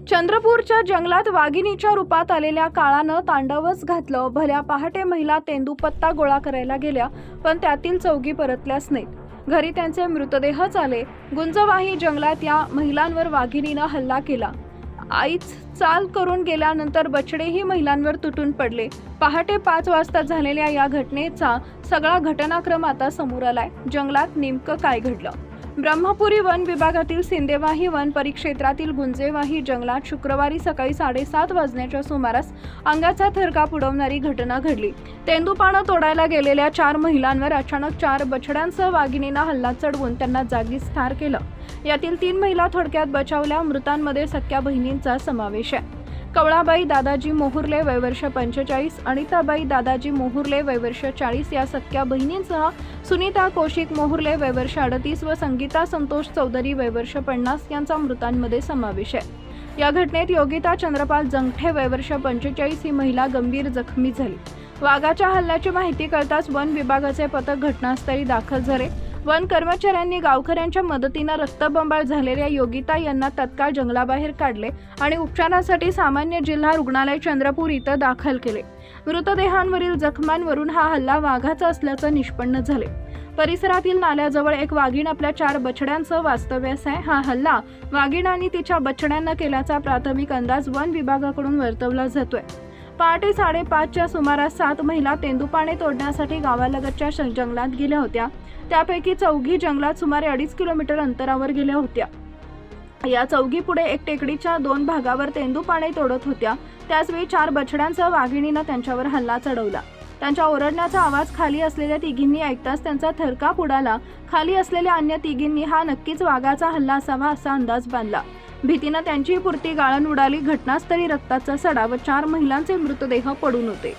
चंद्रपूरच्या जंगलात वाघिणीच्या रूपात आलेल्या काळानं तांडवच घातलं। भल्या पहाटे महिला तेंदूपत्ता गोळा करायला गेल्या, पण त्यातील चौघी परतल्याच नाहीत। घरी त्यांचे मृतदेहच आले। गुंजवाही जंगलात या महिलांवर वाघिणीनं हल्ला केला। आईच चाल करून गेल्यानंतर बछडेही महिलांवर तुटून पडले। पहाटे 5 वाजता झालेल्या या घटनेचा सगळा घटनाक्रम आता समोर आलाय। जंगलात नेमकं काय घडलं? ब्रह्मपुरी वन विभागातील सिंदेवाही वन परिक्षेत्रातील गुंजेवाही जंगलात शुक्रवारी सकाळी 7:30 वाजण्याच्या सुमारास अंगाचा थरकाप उडवणारी घटना घडली। तेंदूपानं तोडायला गेलेल्या 4 महिलांवर अचानक 4 बछड्यांसह वाघिणीनं हल्ला चढवून त्यांना जागीच ठार केलं। यातील 3 महिला थोडक्यात बचावल्या। मृतांमध्ये सख्या बहिणींचा समावेश आहे। कवळाबाई दादाजी मोहुर्ले वय वर्ष 45, अनिताबाई दादाजी मोहुर्ले वय वर्ष 40 या सख्या बहिणींसह सुनीता कौशिक मोहुर्ले वय वर्ष 38 व संगीता संतोष चौधरी वय वर्ष 50 यांचा मृतांमध्ये समावेश आहे। या घटनेत योगिता चंद्रपाल जंगठे वय वर्ष 45 ही महिला गंभीर जखमी झाली। वाघाच्या हल्ल्याची माहिती कळताच वन विभागाचे पथक घटनास्थळी दाखल झाले। वन कर्मचाऱ्यांनी गावकऱ्यांच्या मदतीने रक्तबंबाळ झालेल्या योगिता यांना तत्काळ जंगलाबाहेर काढले आणि उपचारासाठी सामान्य जिल्हा रुग्णालय चंद्रपूर इथं दाखल केले। मृतदेहांवरील जखमांवरून हा हल्ला वाघाचा असल्याचं निष्पन्न झाले। परिसरातील नाल्याजवळ एक वाघीण आपल्या 4 बछड्यांसह वास्तव्यास आहे। हा हल्ला वाघीण आणि तिच्या बछड्यांना केल्याचा प्राथमिक अंदाज वन विभागाकडून वर्तवला जातोय। पहाटे 5:30च्या सुमारास 7 महिला तेंदूपाने तोडण्यासाठी गावालगतच्या जंगलात गेल्या होत्या। त्यापैकी चौघी जंगलात सुमारे 2.5 किलोमीटर अंतरावर गेल्या होत्या। या चौघी पुढे एक टेकडीच्या 2 भागावर तेंदूपाने तोडत होत्या। त्याचवेळी 4 बछड्यांसह वाघिणीनं त्यांच्यावर हल्ला चढवला। त्यांच्या ओरडण्याचा आवाज खाली असलेल्या तिघींनी ऐकताच त्यांचा थरकाप उडाला। खाली असलेल्या अन्य तिघींनी हा नक्कीच वाघाचा हल्ला असावा असा अंदाज बांधला। भीतीनं त्यांची पुरती गाळण उडाली। घटनास्थळी रक्ताचा सडा व 4 महिलांचे मृतदेह पडून होते।